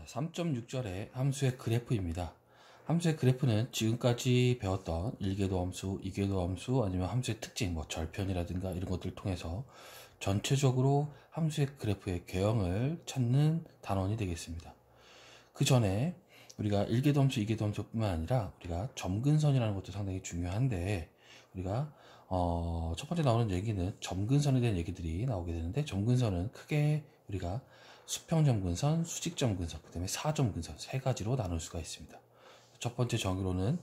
3.6절의 함수의 그래프입니다. 함수의 그래프는 지금까지 배웠던 1궤도 함수, 2궤도 함수, 아니면 함수의 특징, 절편이라든가 이런 것들을 통해서 전체적으로 함수의 그래프의 개형을 찾는 단원이 되겠습니다. 그 전에 우리가 1궤도 함수, 2궤도 함수뿐만 아니라 우리가 점근선이라는 것도 상당히 중요한데, 우리가 첫 번째 나오는 얘기는 점근선에 대한 얘기들이 나오게 되는데, 점근선은 크게 우리가 수평점근선, 수직점근선, 그 다음에 사점근선 세 가지로 나눌 수가 있습니다. 첫 번째 정의로는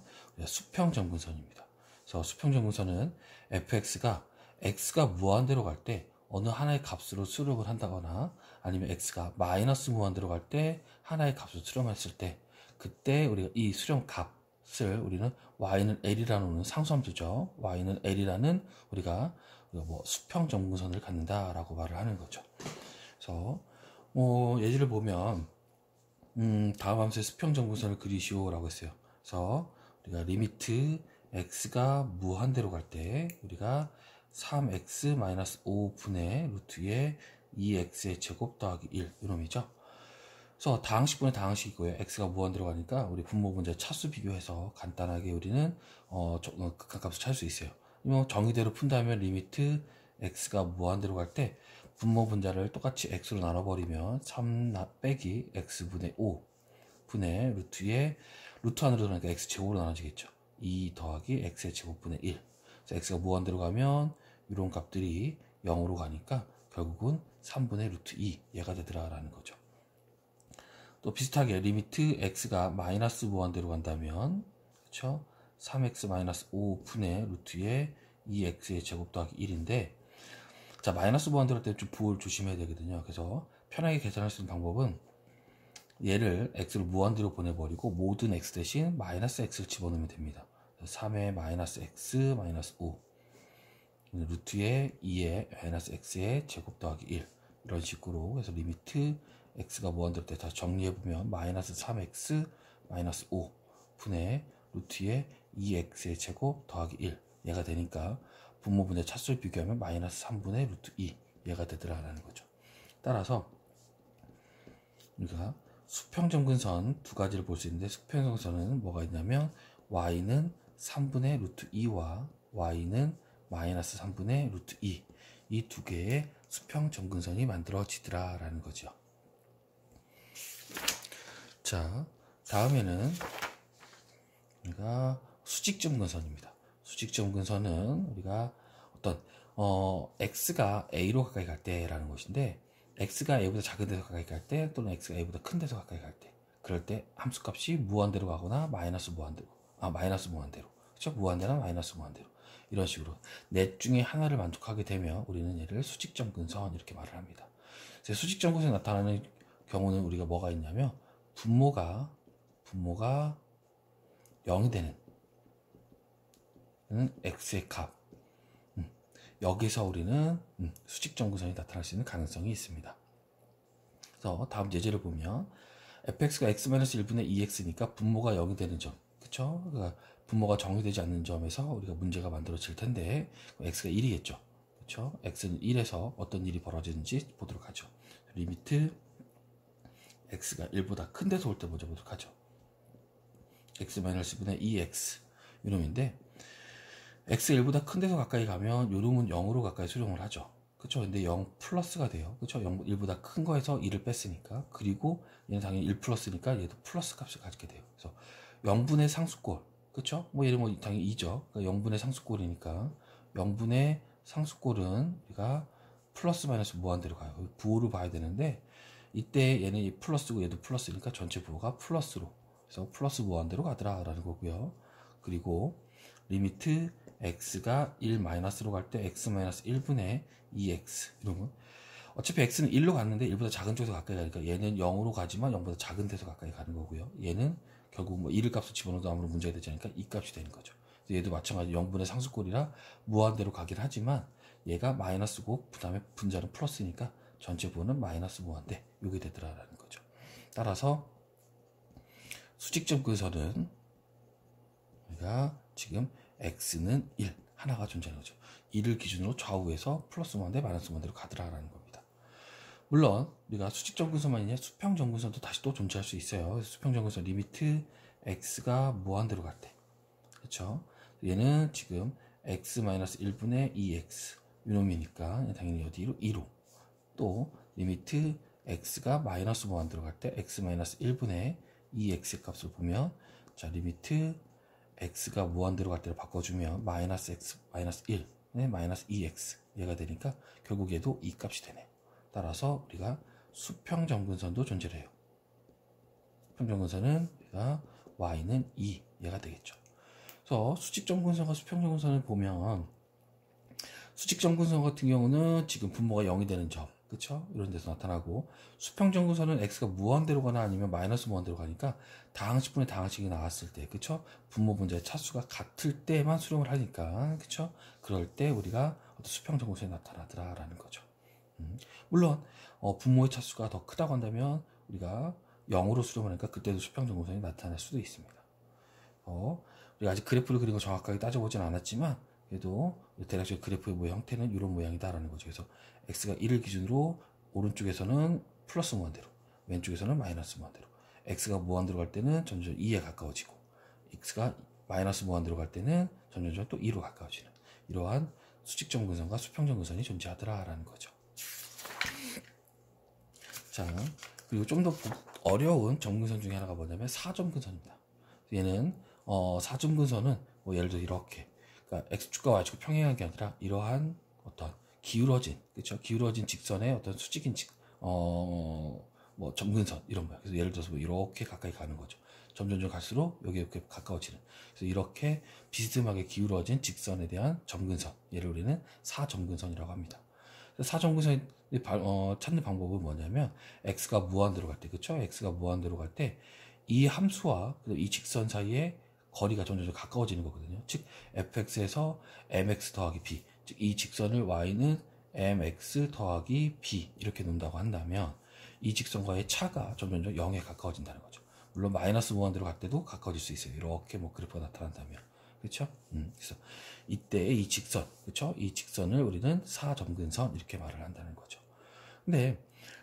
수평점근선입니다. 그래서 수평점근선은 fx가 x가 무한대로 갈 때 어느 하나의 값으로 수렴을 한다거나, 아니면 x가 마이너스 무한대로 갈 때 하나의 값으로 수렴했을 때, 그때 우리가 이 수렴 값을 우리는 y는 l이라는 상수함수죠. y는 l이라는 우리가 수평점근선을 갖는다라고 말을 하는 거죠. 그래서 예를 보면 다음 함수의 수평점근선을 그리시오 라고 했어요. 그래서 우리가 리미트 x가 무한대로 갈 때 우리가 3x-5분의 루트 2의 2x의 제곱 더하기 1 이놈이죠. 그래서 다항식분의 다항식이고요. x가 무한대로 가니까 우리 분모분자 차수 비교해서 간단하게 우리는 극한값을 찾을 수 있어요. 정의대로 푼다면 리미트 x가 무한대로 갈 때 분모분자를 똑같이 x로 나눠버리면 3 빼기 x분의 5 분의 루트에 루트 안으로 들어가니까 x제곱으로 나눠지겠죠. 2 더하기 x의 제곱분의 1. 그래서 x가 무한대로 가면 이런 값들이 0으로 가니까 결국은 3분의 루트 2 얘가 되더라 라는 거죠. 또 비슷하게 리미트 x가 마이너스 무한대로 간다면, 그쵸? 3x-5 분의 루트에 2x의 제곱 더하기 1인데, 자, 마이너스 무한대로 할 때 좀 부호를 조심해야 되거든요. 그래서 편하게 계산할 수 있는 방법은 얘를 x를 무한대로 보내버리고 모든 x 대신 마이너스 x를 집어넣으면 됩니다. 3의 마이너스 x 마이너스 5 루트에 2의 마이너스 x의 제곱 더하기 1 이런 식으로 해서 리미트 x가 무한대로 때 다 정리해보면 마이너스 3x 마이너스 5 분의 루트에 2x의 제곱 더하기 1 얘가 되니까 분모분의 차수를 비교하면 마이너스 3분의 루트 2 얘가 되더라라는 거죠. 따라서 우리가 수평점근선 두 가지를 볼 수 있는데, 수평점근선은 뭐가 있냐면 y는 3분의 루트 2와 y는 마이너스 3분의 루트 2 이 두 개의 수평점근선이 만들어지더라라는 거죠. 자, 다음에는 우리가 수직점근선입니다. 수직점근선은 우리가 어떤 x가 a로 가까이 갈 때라는 것인데, x가 a보다 작은 데서 가까이 갈 때, 또는 x가 a보다 큰 데서 가까이 갈 때, 그럴 때 함수값이 무한대로 가거나 마이너스 무한대로, 그렇죠? 무한대나 마이너스 무한대로 이런 식으로 넷 중에 하나를 만족하게 되면 우리는 얘를 수직점근선 이렇게 말을 합니다. 수직점근선이 나타나는 경우는 우리가 뭐가 있냐면 분모가 0이 되는 x의 값, 여기서 우리는 수직점근선이 나타날 수 있는 가능성이 있습니다. 그래서 다음 예제를 보면 fx가 x-1분의 2x니까 분모가 0이 되는 점, 그쵸? 그러니까 분모가 정의되지 않는 점에서 우리가 문제가 만들어질 텐데, x가 1이겠죠. 그쵸? x는 1에서 어떤 일이 벌어지는지 보도록 하죠. 리미트 x가 1보다 큰 데서 올 때 먼저 보도록 하죠. x-분의 2x 이놈인데, x 1보다 큰 데서 가까이 가면 요놈은 0으로 가까이 수렴을 하죠. 그쵸? 근데 0 플러스가 돼요. 그쵸? 1보다 큰 거에서 1을 뺐으니까. 그리고 얘는 당연히 1 플러스니까 얘도 플러스 값을 가지게 돼요. 그래서 0분의 상수꼴. 그쵸? 얘는 당연히 2죠. 그러니까 0분의 상수꼴이니까 0분의 상수꼴은 우리가 플러스 마이너스 무한대로 가요. 부호를 봐야 되는데, 이때 얘는 플러스고 얘도 플러스니까 전체 부호가 플러스로. 그래서 플러스 무한대로 가더라 라는 거고요. 그리고 리미트 x가 1 마이너스로 갈 때 x-1분의 2x 이러면 어차피 x는 1로 갔는데 1보다 작은 쪽에서 가까이 가니까 얘는 0으로 가지만 0보다 작은 데서 가까이 가는 거고요. 얘는 결국 1을 값을 집어넣어도 아무런 문제가 되지 않으니까 이 값이 되는 거죠. 얘도 마찬가지 0분의 상수꼴이라 무한대로 가긴 하지만 얘가 마이너스고 그 다음에 분자는 플러스니까 전체 부호는 마이너스 무한대 이게 되더라라는 거죠. 따라서 수직점근선은 우리가 지금 x는 1 하나가 존재하는 거죠. 1을 기준으로 좌우에서 플러스 무한대 마이너스 무한대로 가더라라는 겁니다. 물론 우리가 수직 정근선만 있냐 수평 정근선도 다시 또 존재할 수 있어요. 수평 정근선 리미트 x가 무한대로 갈 때, 그렇죠? 얘는 지금 x-1분의 2x 이놈이니까 당연히 어디로 2로, 또 리미트 x가 마이너스 무한대로 갈 때 x-1분의 2x의 값을 보면, 자 리미트 x가 무한대로 갈 때를 바꿔주면 마이너스 x 마이너스 1 마이너스 2x 얘가 되니까 결국 얘도 이 값이 되네. 따라서 우리가 수평 정근선도 존재를 해요. 수평 정근선은 우리가 y는 2 얘가 되겠죠. 그래서 수직 정근선과 수평 정근선을 보면, 수직 정근선 같은 경우는 지금 분모가 0이 되는 점, 그쵸? 이런 데서 나타나고, 수평 정근선은 x가 무한대로 가나 아니면 마이너스 무한대로 가니까 다항식분의 다항식이 나왔을 때, 그쵸? 분모 분자의 차수가 같을 때만 수렴을 하니까, 그쵸? 그럴 때 우리가 어떤 수평 정근선이 나타나더라 라는 거죠. 물론 분모의 차수가 더 크다고 한다면 우리가 0으로 수렴을 하니까 그때도 수평 정근선이 나타날 수도 있습니다. 우리가 아직 그래프를 그린 거 정확하게 따져보진 않았지만, 그래도 대략적인 그래프의 모양 형태는 이런 모양이다라는 거죠. 그래서 x가 1을 기준으로 오른쪽에서는 플러스 무한대로, 왼쪽에서는 마이너스 무한대로, x가 무한대로 갈 때는 점점 2에 가까워지고, x가 마이너스 무한대로 갈 때는 점점 또 2로 가까워지는 이러한 수직 정근선과 수평 정근선이 존재하더라라는 거죠. 자, 그리고 좀 더 어려운 정근선 중에 하나가 뭐냐면 사점근선입니다. 얘는 사점근선은 뭐 예를 들어 이렇게, 그러니까 x축과 y축 평행한 게 아니라 이러한 어떤 기울어진, 그렇죠? 기울어진 직선의 어떤 수직인 뭐 점근선 이런 거야. 그래서 예를 들어서 뭐 이렇게 가까이 가는 거죠. 점점 갈수록 여기 이렇게 가까워지는. 그래서 이렇게 비스듬하게 기울어진 직선에 대한 점근선, 얘를 우리는 사점근선이라고 합니다. 사점근선을 찾는 방법은 뭐냐면, x가 무한대로 갈 때, 그쵸? x가 무한대로 갈 때 이 함수와 이 직선 사이에 거리가 점점 가까워지는 거거든요. 즉 fx에서 mx 더하기 b, 즉 이 직선을 y는 mx 더하기 b 이렇게 놓는다고 한다면, 이 직선과의 차가 점점 0에 가까워진다는 거죠. 물론 마이너스 무한대로 갈 때도 가까워질 수 있어요. 이렇게 뭐 그래프가 나타난다면, 그렇죠? 그래서 이때의 이 직선, 그렇죠? 이 직선을 우리는 사점근선 이렇게 말을 한다는 거죠. 근데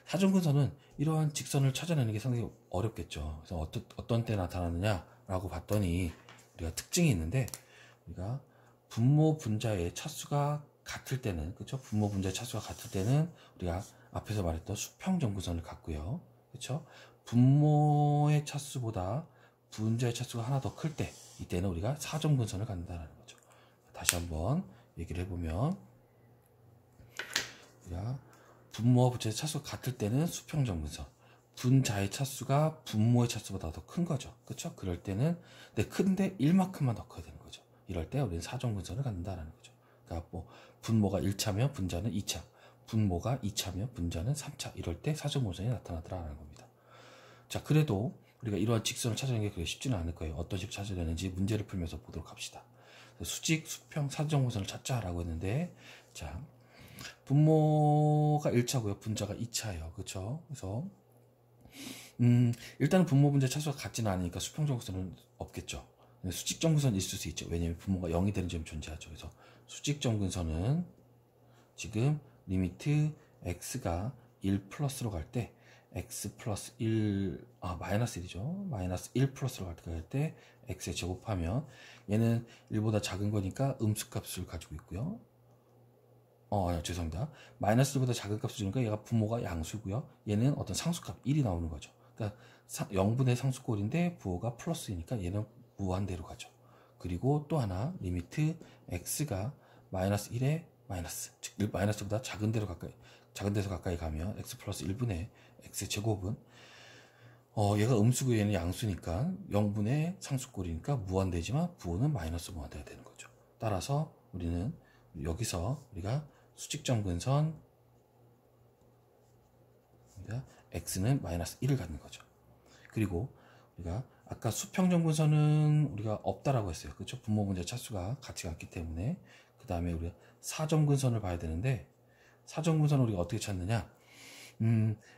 사점근선은 이러한 직선을 찾아내는 게 상당히 어렵겠죠. 그래서 어떤 때 나타나느냐라고 봤더니 우리가 특징이 있는데, 우리가 분모 분자의 차수가 같을 때는, 그렇죠? 분모 분자의 차수가 같을 때는 우리가 앞에서 말했던 수평 정근선을 갖고요, 그렇죠? 분모의 차수보다 분자의 차수가 하나 더 클 때, 이때는 우리가 사점근선을 갖는다는 거죠. 다시 한번 얘기를 해보면, 우리가 분모와 분자의 차수가 같을 때는 수평 정근선, 분자의 차수가 분모의 차수보다 더 큰 거죠. 그렇죠? 그럴 때는, 큰데 1만큼만 더 커야 되는 거죠. 이럴 때 우리는 사점근선을 갖는다라는 거죠. 그러니까 뭐 분모가 1차면 분자는 2차, 분모가 2차면 분자는 3차, 이럴 때 사점근선이 나타나더라라는 겁니다. 자, 그래도 우리가 이러한 직선을 찾아내는 게 그렇게 쉽지는 않을 거예요. 어떤 식으로 찾아내는지 문제를 풀면서 보도록 합시다. 수직, 수평, 사점근선을 찾자라고 했는데, 자, 분모가 1차고요. 분자가 2차예요. 그렇죠? 그래서 일단은 분모 분자 차수가 같지는 않으니까 수평 정근선은 없겠죠. 수직 정근선은 있을 수 있죠. 왜냐면 분모가 0이 되는 점이 존재하죠. 그래서 수직 정근선은 지금 리미트 x가 1 플러스로 갈 때 x 플러스 1, 마이너스 1이죠. 마이너스 1 플러스로 갈 때 x에 제곱하면, 얘는 1보다 작은 거니까 음수값을 가지고 있고요. 죄송합니다. 마이너스 1보다 작은 값을 주니까 얘가 분모가 양수고요. 얘는 어떤 상수값 1이 나오는 거죠. 그러니까 0분의 상수꼴인데 부호가 플러스이니까 얘는 무한대로 가죠. 그리고 또 하나, 리미트 x가 마이너스 1에 마이너스, 즉 마이너스보다 작은 데서 가까이 가면 x 플러스 1분의 x 제곱은 얘가 음수고 얘는 양수니까 0분의 상수꼴이니까 무한대지만 부호는 마이너스 무한대가 되는 거죠. 따라서 우리는 여기서 우리가 수직정근선 x는 마이너스 1을 갖는 거죠. 그리고 우리가 아까 수평정근선은 우리가 없다라고 했어요. 그렇죠? 분모 분자 차수가 같지 않기 때문에. 그 다음에 우리가 사점근선을 봐야 되는데, 사점근선을 우리가 어떻게 찾느냐?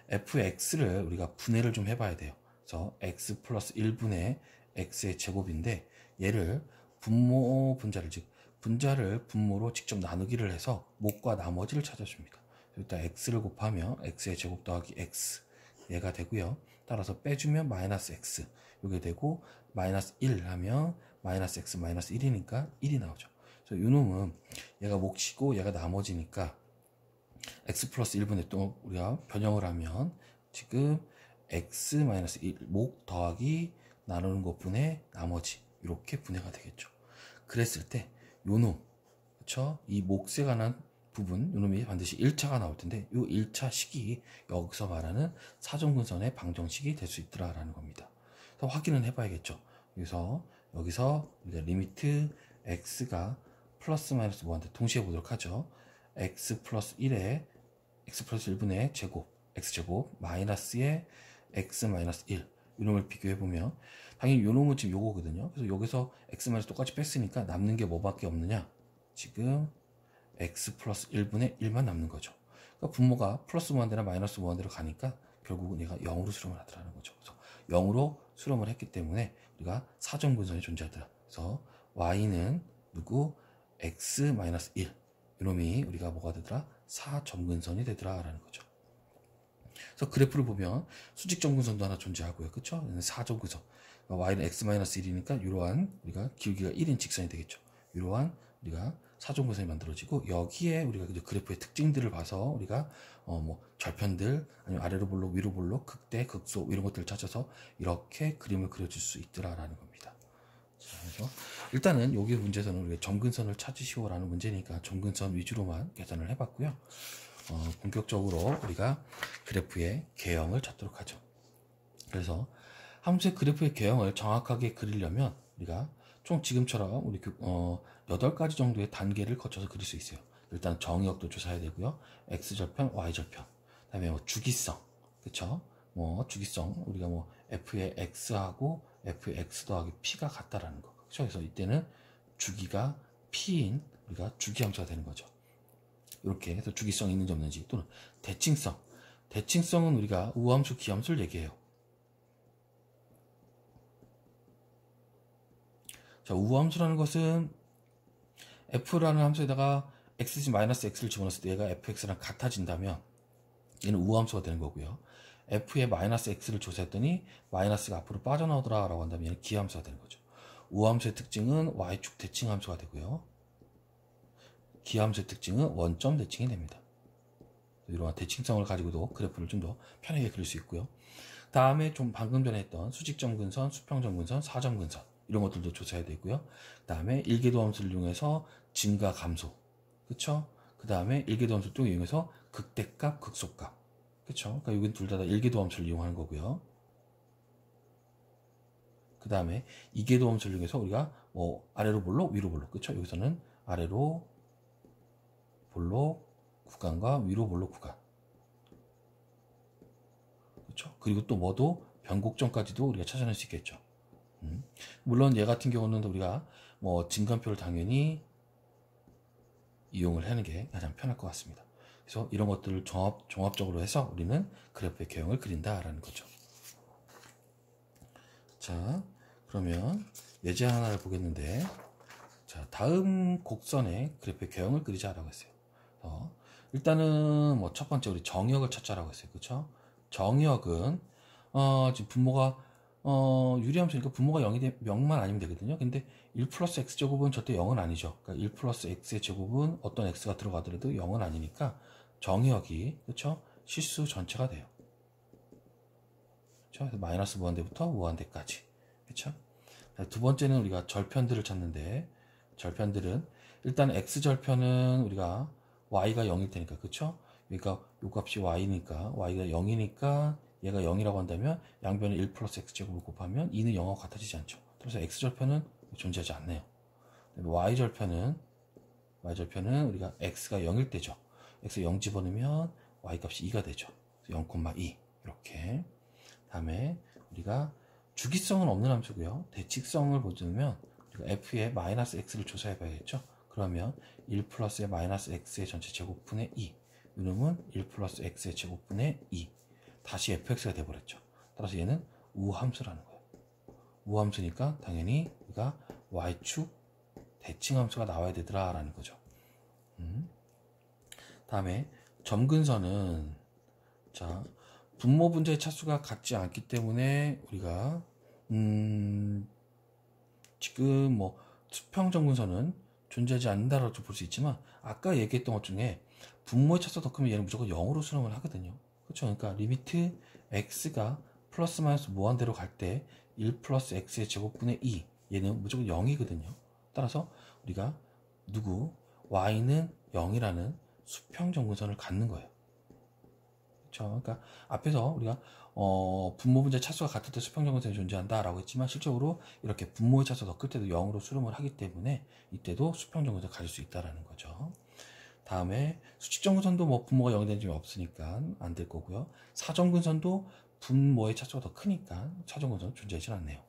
fx를 우리가 분해를 좀 해봐야 돼요. 그래서 x 플러스 1분의 x의 제곱인데, 얘를 분모 분자를, 즉 분자를 분모로 직접 나누기를 해서 목과 나머지를 찾아줍니다. 일단 x를 곱하면 x의 제곱 더하기 x 얘가 되고요. 따라서 빼주면 마이너스 x 이게 되고 마이너스 1 하면 마이너스 x 마이너스 1이니까 1이 나오죠. 그래서 이 놈은 얘가 몫이고 얘가 나머지니까 x 플러스 1분의 또 우리가 변형을 하면 지금 x 마이너스 1 목 더하기 나누는 것분의 나머지 이렇게 분해가 되겠죠. 그랬을 때 요놈 그쵸? 이 몫에 관한 부분 요놈이 반드시 1차가 나올 텐데 요 1차 식이 여기서 말하는 사정분선의 방정식이 될 수 있더라 라는 겁니다. 그래서 확인은 해봐야겠죠. 그래서 여기서 우리가 리미트 x가 플러스 마이너스 1한테 동시에 보도록 하죠. x 플러스 1에 x 플러스 1분의 제곱 x제곱 마이너스에 x 마이너스 1 이놈을 비교해보면 당연히 요놈은 지금 요거거든요. 그래서 여기서 x 마이너스 똑같이 뺐으니까 남는 게 뭐밖에 없느냐 지금 x 플러스 1분의 1만 남는 거죠. 그러니까 분모가 플러스 무한대나 마이너스 무한대로 가니까 결국은 얘가 0으로 수렴을 하더라는 거죠. 그래서 0으로 수렴을 했기 때문에 우리가 사정분선이 존재하더라. 그래서 y는 누구 x 마이너스 1 이놈이 우리가 뭐가 되더라 사정근선이 되더라 라는 거죠. 그래서 그래프를 보면 수직정근선도 하나 존재하고요. 그쵸? 사정근선 y는 x 마이너스 1이니까 이러한 우리가 길기가 1인 직선이 되겠죠. 이러한 우리가 사정근선이 만들어지고 여기에 우리가 그래프의 특징들을 봐서 우리가 뭐 절편들 아니면 아래로 볼록 위로 볼록 극대 극소 이런 것들을 찾아서 이렇게 그림을 그려줄 수 있더라라는 겁니다. 자, 그래서 일단은 여기 문제에서는 우리가 점근선을 찾으시오라는 문제니까 점근선 위주로만 계산을 해봤고요. 본격적으로 우리가 그래프의 개형을 찾도록 하죠. 그래서 함수의 그래프의 개형을 정확하게 그리려면 우리가 총 지금처럼 우리 8가지 정도의 단계를 거쳐서 그릴 수 있어요. 일단 정의역도 조사해야 되고요. x절편, y절편. 그다음에 뭐 주기성. 그쵸? 뭐 주기성 우리가 뭐 f의 x하고 f의 x 더하기 p가 같다라는 거. 그쵸? 그래서 이때는 주기가 p인 우리가 주기함수가 되는 거죠. 이렇게 해서 주기성이 있는지 없는지 또는 대칭성. 대칭성은 우리가 우함수, 기함수를 얘기해요. 자, 우함수라는 것은 f라는 함수에다가 x-x를 집어넣었을 때 얘가 fx랑 같아진다면 얘는 우함수가 되는 거고요. f의 마이너스 x를 조사했더니 마이너스가 앞으로 빠져나오더라 라고 한다면 얘는 기함수가 되는 거죠. 우함수의 특징은 y축 대칭함수가 되고요. 기함수의 특징은 원점 대칭이 됩니다. 이러한 대칭성을 가지고도 그래프를 좀 더 편하게 그릴 수 있고요. 다음에 좀 방금 전에 했던 수직점근선, 수평점근선, 사점근선 이런 것들도 조사해야 되고요. 그 다음에 일계도함수를 이용해서 증가 감소, 그쵸? 그 다음에 일계도함수를 또 이용해서 극대값, 극소값, 그쵸? 그러니까 여기는 둘 다 일계도함수를 이용하는 거고요. 그 다음에 이계도함수를 이용해서 우리가 뭐 아래로 볼록, 위로 볼록, 그쵸? 여기서는 아래로 볼록 구간과 위로 볼록 구간, 그쵸? 그리고 또 뭐도 변곡점까지도 우리가 찾아낼 수 있겠죠. 물론 얘 같은 경우는 우리가 뭐 증간표를 당연히 이용을 하는 게 가장 편할 것 같습니다. 그래서 이런 것들을 종합적으로 해서 우리는 그래프의 개형을 그린다라는 거죠. 자, 그러면 예제 하나를 보겠는데, 자, 다음 곡선의 그래프의 개형을 그리자라고 했어요. 일단은 뭐 첫 번째 우리 정의역을 찾자라고 했어요. 그쵸? 정의역은 지금 분모가 유리함수니까 분모가 0만 아니면 되거든요. 근데 1 플러스 x제곱은 절대 0은 아니죠. 그러니까 1 플러스 x의 제곱은 어떤 x가 들어가더라도 0은 아니니까 정의역이 그쵸? 실수 전체가 돼요. 그쵸? 그래서 마이너스 무한대부터 무한대까지. 그쵸? 두 번째는 우리가 절편들을 찾는데, 절편들은 일단 x절편은 우리가 y가 0일 테니까, 그쵸? 그러니까 요 값이 y니까 y가 0이니까 얘가 0이라고 한다면 양변에 1 플러스 x제곱을 곱하면 2는 0하고 같아지지 않죠. 그래서 x절편은 존재하지 않네요. y절편은 우리가 x가 0일 때죠. x 0 집어넣으면 y 값이 2가 되죠. 0,2 이렇게. 다음에 우리가 주기성은 없는 함수고요. 대칭성을 보자면 우리가 f의 마이너스 x를 조사해 봐야겠죠. 그러면 1 플러스의 마이너스 x의 전체 제곱분의 2 이놈은 1 플러스 x의 제곱분의 2 다시 fx가 돼버렸죠. 따라서 얘는 우함수라는 거예요. 우함수니까 당연히 우리가 y축 대칭함수가 나와야 되더라 라는 거죠. 다음에 점근선은 자 분모 분자의 차수가 같지 않기 때문에 우리가 지금 뭐 수평 점근선은 존재하지 않는다라고 볼 수 있지만 아까 얘기했던 것 중에 분모의 차수가 더 크면 얘는 무조건 0으로 수렴을 하거든요. 그렇죠? 그러니까 리미트 x가 플러스 마이너스 무한대로 갈 때 1 플러스 x의 제곱분의 2 얘는 무조건 0이거든요. 따라서 우리가 y는 0이라는 수평 점근선을 갖는 거예요. 그렇죠? 그러니까 앞에서 우리가 분모 분자의 차수가 같을 때 수평 점근선이 존재한다 라고 했지만 실적으로 이렇게 분모의 차수가 더 클 때도 0으로 수렴을 하기 때문에 이때도 수평 점근선을 가질 수 있다라는 거죠. 다음에 수직 점근선도 뭐 분모가 0이 되는 점이 없으니까 안 될 거고요. 사점근선도 분모의 차수가 더 크니까 사점근선은 존재하지 않네요.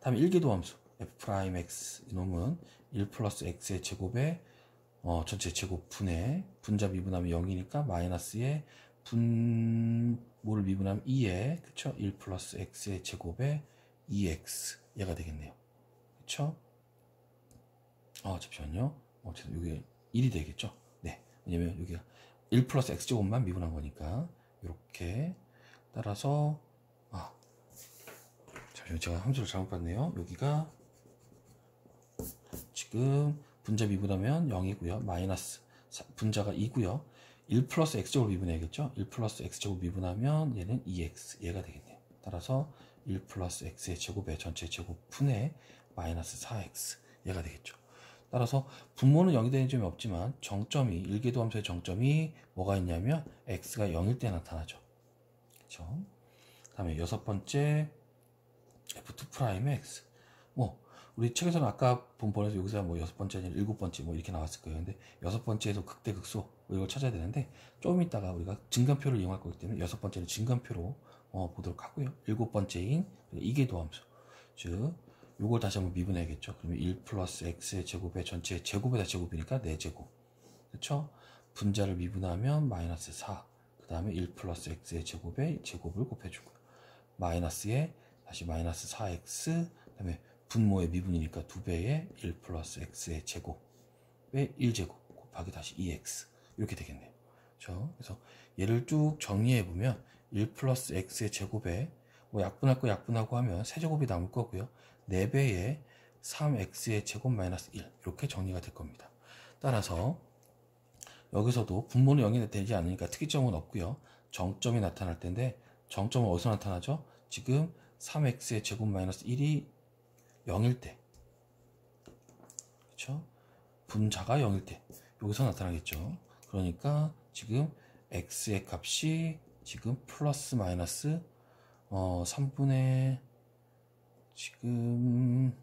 다음에 일계도함수 f'x 이놈은 1 플러스 x의 제곱에 전체 제곱분의 분자 미분하면 0이니까 마이너스의 분모를 미분하면 2에 그쵸? 1 플러스 x의 제곱에 2x 얘가 되겠네요. 그쵸? 잠시만요. 이게 1이 되겠죠? 네. 왜냐면 여기가 1 플러스 x제곱만 미분한 거니까 이렇게 따라서 잠시만요. 제가 함수를 잘못 봤네요. 여기가 지금 분자 미분하면 0이고요. 마이너스 분자가 2고요. 1 플러스 x제곱 미분해야겠죠? 1 플러스 x제곱 미분하면 얘는 2x 얘가 되겠네요. 따라서 1 플러스 x의 제곱의 전체 제곱분의 마이너스 4x 얘가 되겠죠. 따라서 분모는 0이 되는 점이 없지만 정점이 일계도함수의 정점이 뭐가 있냐면 x가 0일 때 나타나죠. 그렇죠? 다음에 여섯 번째 f2'x 우리 책에서는 아까 본 번에서 여기서 뭐 여섯 번째 아니라 일곱 번째 뭐 이렇게 나왔을 거예요. 근데 여섯 번째에서 극대 극소 이걸 찾아야 되는데 조금 있다가 우리가 증간표를 이용할 거기 때문에 여섯 번째는 증간표로 보도록 하고요. 일곱 번째인 이계도함수 즉 요걸 다시 한번 미분해야겠죠. 그러면 1 플러스 x의 제곱의 전체 제곱에다 제곱이니까 4제곱 그렇죠? 분자를 미분하면 마이너스 4 그 다음에 1 플러스 x의 제곱에 제곱을 곱해주고요. 마이너스에 다시 마이너스 4x 그 다음에 분모의 미분이니까 2배의 1 플러스 x의 제곱의 1제곱 곱하기 다시 2x 이렇게 되겠네요. 그렇죠? 그래서 얘를 쭉 정리해보면 1 플러스 x의 제곱에 약분할 거 약분하고 하면 세제곱이 남을 거고요. 4배의 3x의 제곱 마이너스 1 이렇게 정리가 될 겁니다. 따라서 여기서도 분모는 0이 되지 않으니까 특이점은 없고요. 정점이 나타날 텐데 정점은 어디서 나타나죠? 지금 3x의 제곱 마이너스 1이 0일 때 그렇죠? 분자가 0일 때 여기서 나타나겠죠. 그러니까 지금 x의 값이 지금 플러스 마이너스 3분의 지금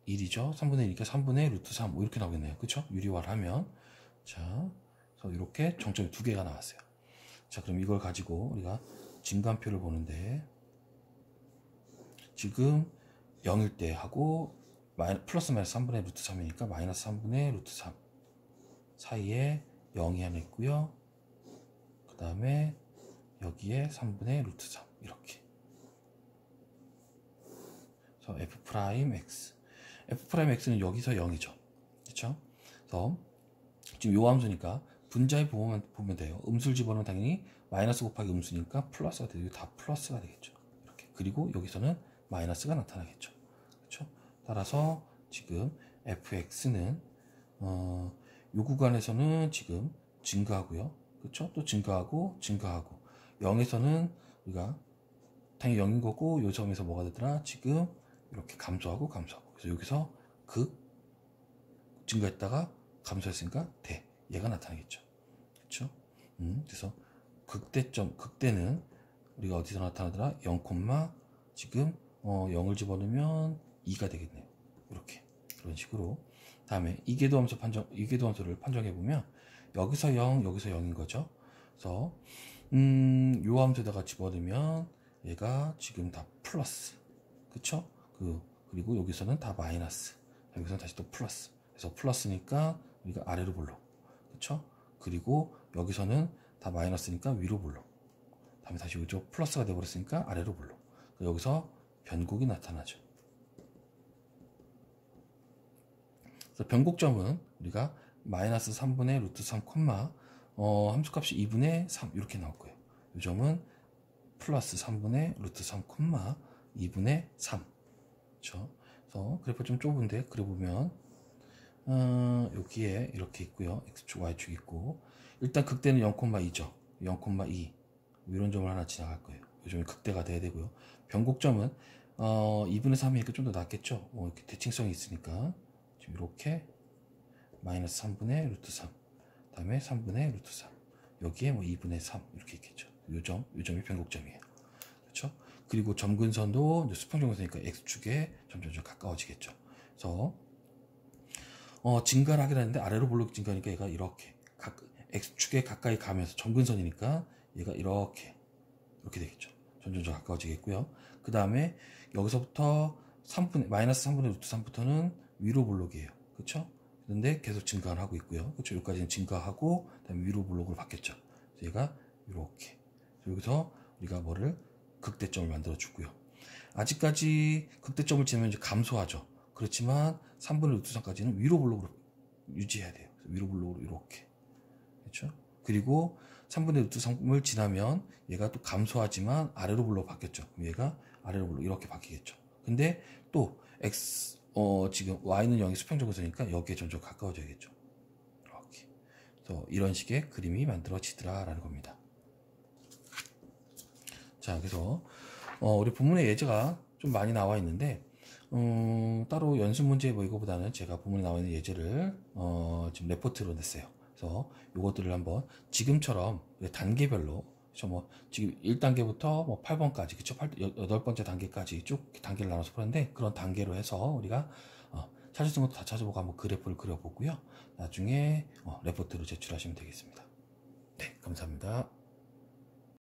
1이죠. 3분의 1이니까 3분의 루트 3 이렇게 나오겠네요. 그렇죠? 유리화를 하면 자, 그래서 이렇게 정점이 두 개가 나왔어요. 자, 그럼 이걸 가지고 우리가 증간표를 보는데 지금 0일 때 하고 플러스 마이너스 3분의 루트 3이니까 마이너스 3분의 루트 3 사이에 0이 하나 있고요. 그 다음에 여기에 3분의 루트 3 이렇게 그래서 f'x f'x는 여기서 0이죠. 그렇죠? 그래서 지금 요 함수니까 분자의 부호만 보면 돼요. 음수를 집어넣으면 당연히 마이너스 곱하기 음수니까 플러스가 되고 다 플러스가 되겠죠. 이렇게 그리고 여기서는 마이너스가 나타나겠죠. 그렇죠? 따라서 지금 fx는 요 구간에서는 지금 증가하고요. 그렇죠? 또 증가하고 0에서는 우리가 당연히 0인 거고 요 점에서 뭐가 되더라? 지금 이렇게 감소하고 그래서 여기서 증가했다가 감소했으니까 얘가 나타나겠죠. 그렇죠? 그래서 극대는 우리가 어디서 나타나더라? 0, 지금 0을 집어넣으면 2가 되겠네요. 이렇게 그런 식으로 다음에 이계도함수를 판정해 보면 여기서 0, 여기서 0인 거죠. 그래서 요 함수에다가 집어넣으면 얘가 지금 다 플러스, 그쵸? 그리고 여기서는 다 마이너스, 여기서는 다시 또 플러스. 그래서 플러스니까 우리가 아래로 볼록, 그쵸? 그리고 여기서는 다 마이너스니까 위로 볼록. 다음에 다시 이쪽 플러스가 되어버렸으니까 아래로 볼록. 여기서 변곡이 나타나죠. 그래서 변곡점은 우리가 마이너스 3분의 루트 3, 함수값이 2분의 3 이렇게 나올 거예요. 이 점은 플러스 3분의 루트 3, 2분의 3. 그렇죠? 그래서 그래프 좀 좁은데 그려보면 여기에 이렇게 있고요. x축, y축 있고 일단 극대는 0,2죠. 0,2 이런 점을 하나 지나갈 거예요. 이 점이 극대가 돼야 되고요. 변곡점은 2분의 3이니까 좀 더 낫겠죠. 이렇게 대칭성이 있으니까 지금 이렇게 마이너스 3분의 루트 3 다음에 3분의 루트 3 여기에 2분의 3 이렇게 있겠죠. 요점이 변곡점이에요. 그렇죠? 그리고 점근선도 이제 수평점근선이니까 x축에 점점 가까워지겠죠. 그래서 증가를 하게 되는데 아래로 볼록 증가하니까 얘가 이렇게 x축에 가까이 가면서 점근선이니까 얘가 이렇게 되겠죠. 점점 가까워지겠고요. 그 다음에 여기서부터 마이너스 3분의 루트 3부터는 위로 볼록이에요. 그렇죠? 그런데 계속 증가를 하고 있고요. 그렇죠? 여기까지는 증가하고 그다음에 위로 볼록으로 바뀌었죠. 그래서 얘가 이렇게 여기서 우리가 극대점을 만들어 주고요. 아직까지 극대점을 지나면 이제 감소하죠. 그렇지만 3분의 루트 3까지는 위로 볼록으로 유지해야 돼요. 위로 볼록으로 이렇게. 그렇죠? 그리고 3분의 루트 3을 지나면 얘가 또 감소하지만 아래로 볼록 바뀌었죠. 그럼 얘가 아래로 볼록 이렇게 바뀌겠죠. 근데 또 지금 y는 0이 수평적으로니까 여기에 점점 가까워져야겠죠. 이렇게. 그래서 이런 식의 그림이 만들어지더라라는 겁니다. 자, 그래서 우리 본문의 예제가 좀 많이 나와 있는데 따로 연습 문제 이거보다는 제가 본문에 나와 있는 예제를 지금 레포트로 냈어요. 그래서 이것들을 한번 지금처럼 단계별로 지금 1단계부터 8번까지 그쵸? 8번째 단계까지 쭉 단계를 나눠서 푸는데 그런 단계로 해서 우리가 찾을 수 있는 것도 다 찾아보고 한번 그래프를 그려보고요. 나중에 레포트로 제출하시면 되겠습니다. 네, 감사합니다.